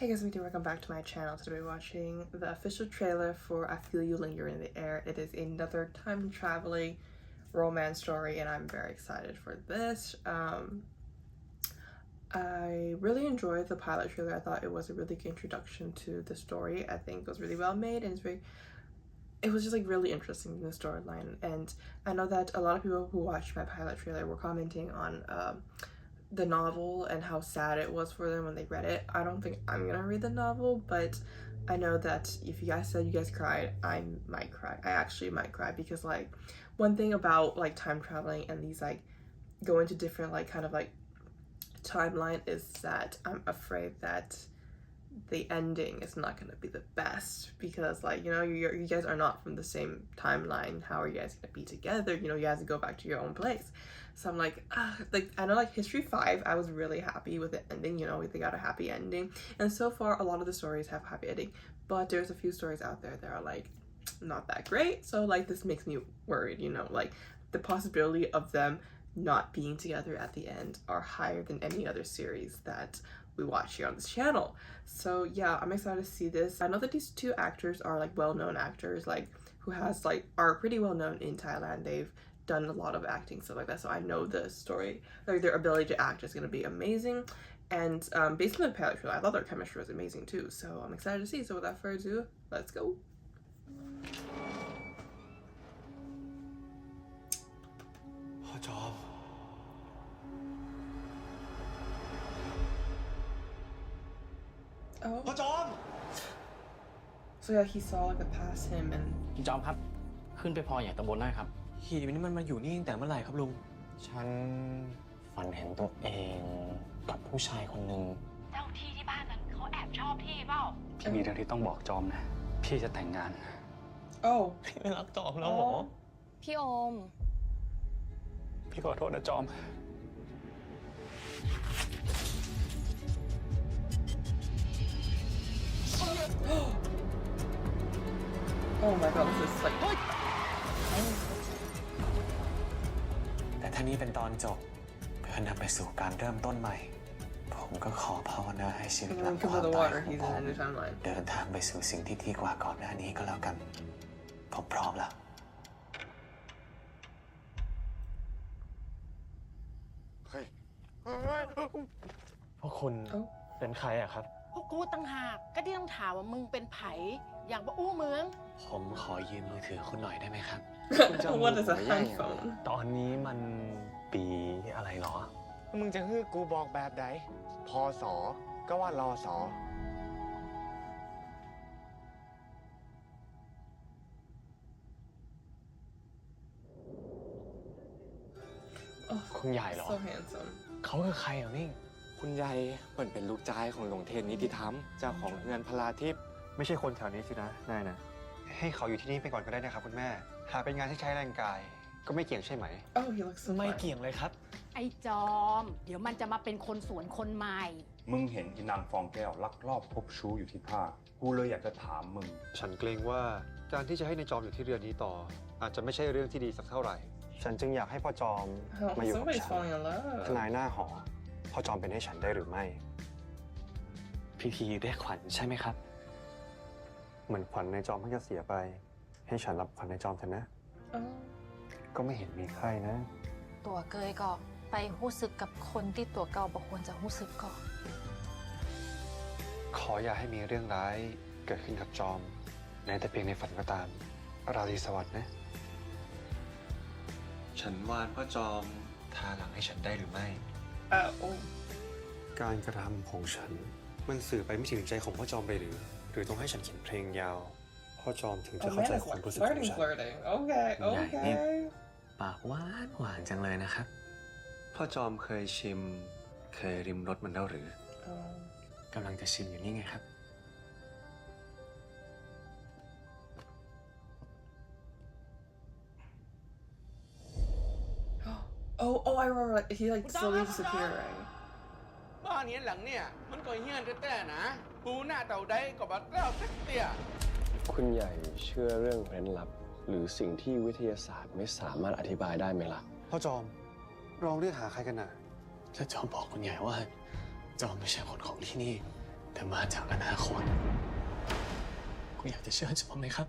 Hey guys, welcome back to my channel. Today we're watching the official trailer for I Feel You Linger in the Air. It is another time traveling romance story and I'm very excited for this. I really enjoyed the pilot trailer. I thought it was a really good introduction to the story. I think it was really well made and it was just like really interesting in the storyline. And I know that a lot of people who watched my pilot trailer were commenting on the novel and how sad it was for them when they read it. I don't think I'm gonna read the novel, but I know that if you guys said you guys cried, I might cry. I actually might cry because like one thing about like time traveling and these like going to different like kind of like timeline is that I'm afraid that the ending is not gonna be the best because like, you know, you guys are not from the same timeline. How are you guys gonna be together? You know, you guys go back to your own place. So I'm like I know like History 5, I was really happy with the ending, you know, they got a happy ending. And so far a lot of the stories have happy ending, but there's a few stories out there that are like not that great. So like this makes me worried, you know, like the possibility of them not being together at the end are higher than any other series that we watch here on this channel. So yeah, I'm excited to see this. I know that these two actors are like well-known actors, like who has like are pretty well known in Thailand. They've done a lot of acting, stuff like that, so I know the story, like their ability to act is going to be amazing. And based on the pilot trailer, I thought their chemistry was amazing too, so I'm excited to see. So without further ado, let's go. Oh. So yeah, he saw like the past him and จอมครับขึ้นไปพอใหญ่ตำบลได้ครับหีบนี่มันมาอยู่นี่ตั้งแต่เมื่อไหร่ครับลุงฉันฝันเห็นตัวเองกับผู้ชายคนหนึ่งเจ้าที่ที่บ้านนั้นเขาแอบชอบพี่เปล่าพี่มีเรื่องที่ต้องบอกจอมนะพี่จะแต่งงาน Oh พี่ไม่รักจอมแล้วหรอพี่โอมพี่ขอโทษนะจอมOh my god, this is like แต่ถ้านี้เป็นตอนจบเพื่อนำไปสู่การเริ่มต้นใหม่ผมก็ขอภาวนาให้ชีวิตหลังความตายของผมเดินทางไปสู่สิ่งที่ดีกว่าก่อนหน้านี้ก็แล้วกันผมพร้อมแล้วพวกคุณเป็นใครอะครับพวกกูตั้งหากก็ที่ต้องถามว่ามึงเป็นไผอยากมาอู้เมืองผมขอยืมมือถือคุณหน่อยได้ไหมครับ What is a handphone ตอนนี้มันปีอะไรหรอมึงจะฮื้อกูบอกแบบใดพศก็ว่ารอสอคุณใหญ่หรอ So handsome เขาคือใครอ่ะนี่คุณยายเปิดเป็นลูกชายของหลวงเทนนิติธรรมเจ้าของเงินพลาทิพย์ไม่ใช่คนแถวนี้สินะนายนะให้เขาอยู่ที่นี่ไปก่อนก็ได้นะครับคุณแม่หาเป็นงานที่ใช้แรงกายก็ไม่เกี่ยงใช่ไหม Oh he looks so ไม่เกี่ยงเลยครับไอ้จอมเดี๋ยวมันจะมาเป็นคนสวนคนใหม่มึงเห็นอีนางฟองแก้วลักลอบพบชู้อยู่ที่ภาคกูเลยอยากจะถามมึงฉันเกรงว่าการที่จะให้ในายจอมอยู่ที่เรือนนี้ต่ออาจจะไม่ใช่เรื่องที่ดีสักเท่าไหร่ฉันจึงอยากให้พ่อจอมมาอยู่กับฉันทนายหน้าหอพ่อจอมเป็นให้ฉันได้หรือไม่พิธีเรียกขวัญใช่ไหมครับเหมือนขวัญในายจอมเพิ่งจะเสียไปให้ฉันรับขวัญในายจอมเถอะนะก็ไม่เห็นมีใครนะตัวเกยก็ไปหู้สึกกับคนที่ตัวเก่าบอกควรจะหู้สึกก่อนขออย่าให้มีเรื่องร้ายเกิดขึ้นกับจอมแม้แต่เพียงในฝันก็ตามราตรีสวัสดิ์นะฉันวานพ่อจอมทาหลังให้ฉันได้หรือไม่การกระทำของฉันมันสื่อไปไม่ถึงใจของพ่อจอมไปหรือต้องให้ฉันเขียนเพลงยาวพ่อจอมถึงจะเข้าใจความรู้สึกของฉันOkay ปากหวานจังเลยนะครับพ่อจอมเคยชิมเคยริมรสมันแล้วหรือกำลังจะชิมอยู่นี่ไงครับ Oh I remember like he like slowly disappeared right บ้านนี้หลังเนี่ยมันก็เฮี้ยนแต่นะกูหน้าเต่าได้ก็บัดเล่าสักเตี้ยคุณใหญ่เชื่อเรื่องเร้นลับหรือสิ่งที่วิทยาศาสตร์ไม่สามารถอธิบายได้ไหมล่ะพ่อจอมลองเรียกหาใครกันน่ะ ถ้าจอมบอกคุณใหญ่ว่าจอมไม่ใช่คนของที่นี่ แต่มาจากอนาคตคุณอยากจะเชื่อจอมไหมครับ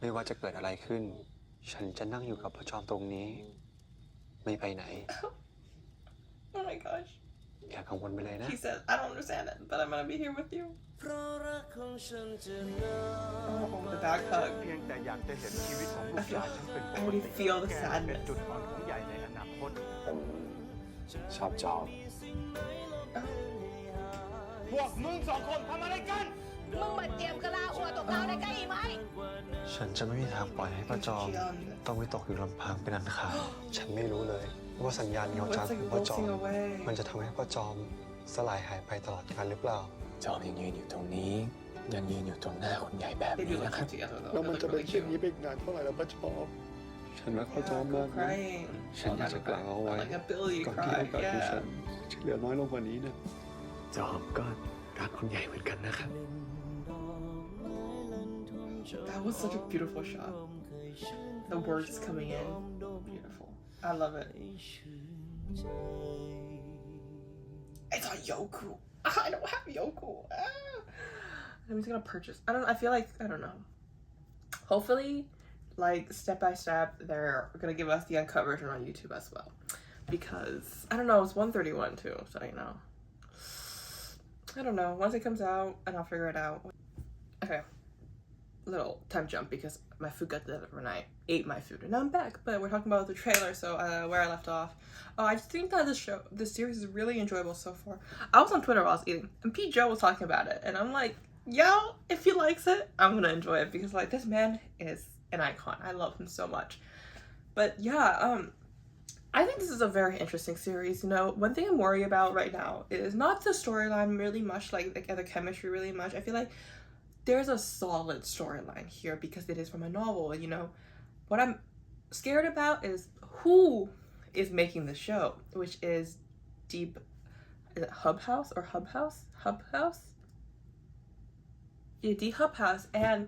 ไม่ว่าจะเกิดอะไรขึ้นฉันจะนั่งอยู่กับพ่อจอมตรงนี้ไม่ไปไหน Oh my gosh อย่ากังวลไปเลยนะ He says I don't understand it but I'm gonna be here with you Oh the back hug เพียงแต่อยากจะเห็นชีวิตของลูกชายฉันเป็นป I ก already ติ feel the เป็น sadness จุดอ่อนของใหญ่ในอนาคต ผมชอบจอม พวกมึงสองคนทำอะไรกัน มึงมาเตรียมกะลาหัวตกดาวได้ใกล้อีไหม ฉันจะไม่มีทางปล่อยให้พ่อจอมต้องวิตกอยู่ลำพังเป็นอันขาดฉันไม่รู้เลยว่าสัญญาณเงาจางของพ่อจอมมันจะทำให้พ่อจอมสลายหายไปตลอดกาลหรือเปล่าจอมยังยืนอยู่ตรงนี้ยังยืนอยู่ตรงหน้าคุณใหญ่แบบ They นี้ do นะ look ครับ cute together though แล้วมัน They จะ look เป็น really เช่น cute นี้ไปอีกนานเท่าไหร่แล้วพ่อจอมฉันรักพ่อจอมมากนะ crying ฉันอยากจะกล่าวเอาไว้ like ability ก่อน to ที่ cry โอกาสของฉัน yeah จะเหลือน้อยลงกว่านี้นะ จอมก็รักคุณใหญ่เหมือนกันนะครับ That was such a beautiful shot the words coming in beautiful I love it It's on Yoku I don't have Yoku I'm just gonna purchase I feel like I don't know hopefully like step by step they're gonna give us the uncut version on YouTube as well because I don't know it's 131 too so you know I don't know once it comes out and I'll figure it out okay little time jump because my food got delivered when I ate my food and now I'm back but we're talking about the trailer so where I left off I just think that this series is really enjoyable so far I was on Twitter while I was eating and Pete Joe was talking about it and I'm like yo if he likes it I'm gonna enjoy it because like this man is an icon I love him so much but yeah I think this is a very interesting series you know one thing I'm worried about right now is not the storyline really much like the chemistry really much I feel like there's a solid storyline here because it is from a novel you know what I'm scared about is who is making the show which is is it Hub House yeah the Hub House and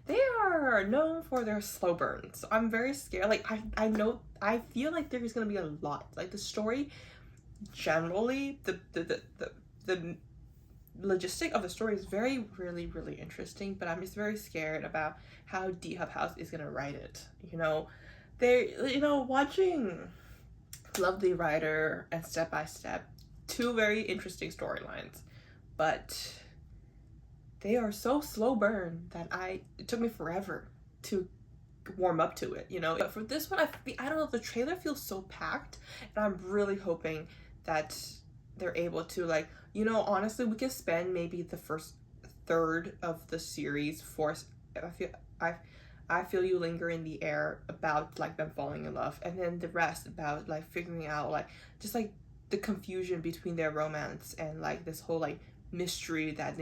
they are known for their slow burns so I'm very scared like I feel like there's gonna be a lot like the story generally the logistic of the story is really interesting but I'm just very scared about how D Hub House is gonna write it you know they you know watching lovely writer and step by step two very interesting storylines but they are so slow burn that it took me forever to warm up to it you know but for this one I don't know the trailer feels so packed and I'm really hoping that they're able to like you know honestly we can spend maybe the first third of the series for I feel you linger in the air about like them falling in love and then the rest about like figuring out like just like the confusion between their romance and like this whole like mystery that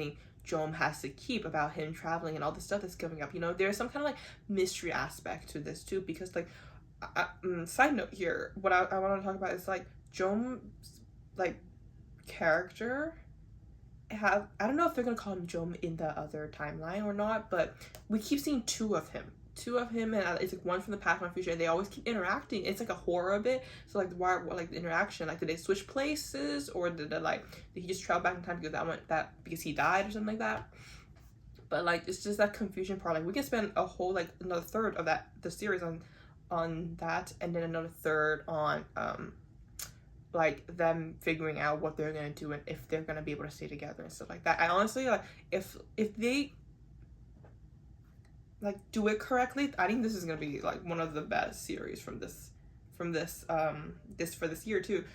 Jom has to keep about him traveling and all the stuff that's coming up you know there's some kind of like mystery aspect to this too because like side note here what I want to talk about is like Jom's like character I don't know if they're gonna call him Jom in the other timeline or not but we keep seeing two of him and it's like one from the past one future and they always keep interacting it's like a horror a bit so like why like the interaction like did they switch places or did he just travel back in time because he died or something like that but like it's just that confusion part like we can spend a whole like another third of the series on that and then another third on like them figuring out what they're gonna do and if they're gonna be able to stay together and stuff like that I honestly like if they like do it correctly I think this is gonna be like one of the best series from this year too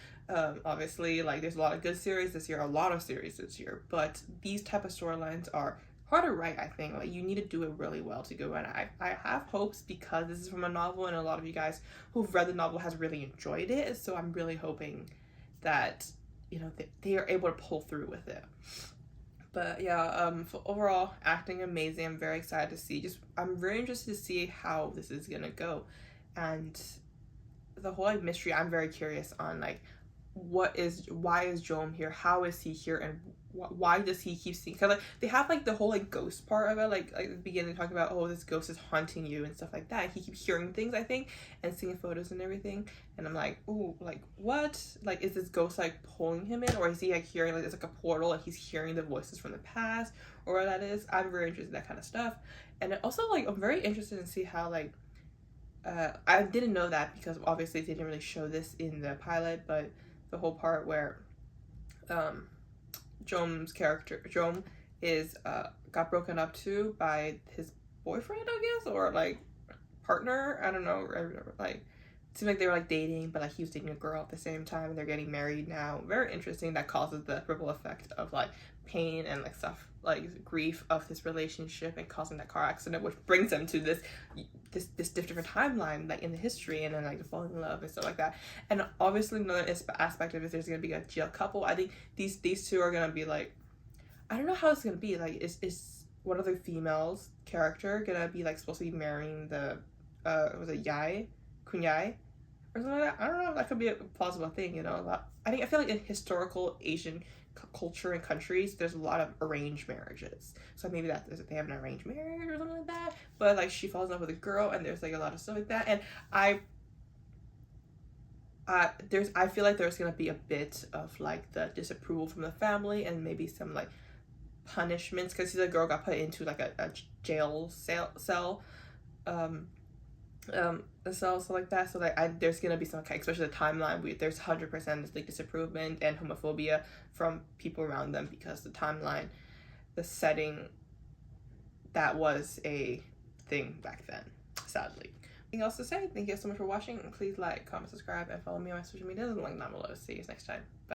obviously like there's a lot of good series this year a lot of series this year but these type of storylines are hard to write I think like you need to do it really well to go and I have hopes because this is from a novel and a lot of you guys who've read the novel has really enjoyed it so I'm really hoping that you know they are able to pull through with it but yeah for overall acting amazing I'm very excited to see I'm very interested to see how this is gonna go and the whole like mystery I'm very curious on like why is Jom here how is he here and why does he keep seeing, because like they have like the whole like ghost part of it, like at the beginning talking about, oh, this ghost is haunting you and stuff like that. He keeps hearing things, I think, and seeing photos and everything, and I'm like, ooh, like what, like is this ghost like pulling him in, or is he like hearing, like there's like a portal, like he's hearing the voices from the past, or what that is. I'm very interested in that kind of stuff. And also like I'm very interested in see how like I didn't know that because obviously they didn't really show this in the pilot, but the whole part where Jom's character, Jom, is got broken up to by his boyfriend, I guess, or like partner, I don't know, like it seemed like they were like dating, but like he was dating a girl at the same time, and they're getting married now. Very interesting. That causes the ripple effect of like pain and like stuff, like grief of this relationship, and causing that car accident, which brings them to this different timeline, like in the history, and then like falling in love and stuff like that. And obviously another aspect of it, there's gonna be a jail couple. I think these two are gonna be like, I don't know how it's gonna be. Like is one of the females character gonna be like supposed to be marrying the was it Kunyai or something like that? I don't know. That could be a plausible thing, you know. I feel like in historical Asian culture and countries, there's a lot of arranged marriages. So maybe that they have an arranged marriage or something like that. But like she falls in love with a girl, and there's like a lot of stuff like that. And I feel like there's gonna be a bit of like the disapproval from the family, and maybe some like punishments, because the girl got put into like a jail cell stuff like that. So like there's gonna be some kind, especially the timeline, there's 100% like disapproval and homophobia from people around them, because the timeline, the setting, that was a thing back then, sadly. Anything else to say? Thank you so much for watching. Please like, comment, subscribe, and follow me on my social media and link down below. See you next time. Bye.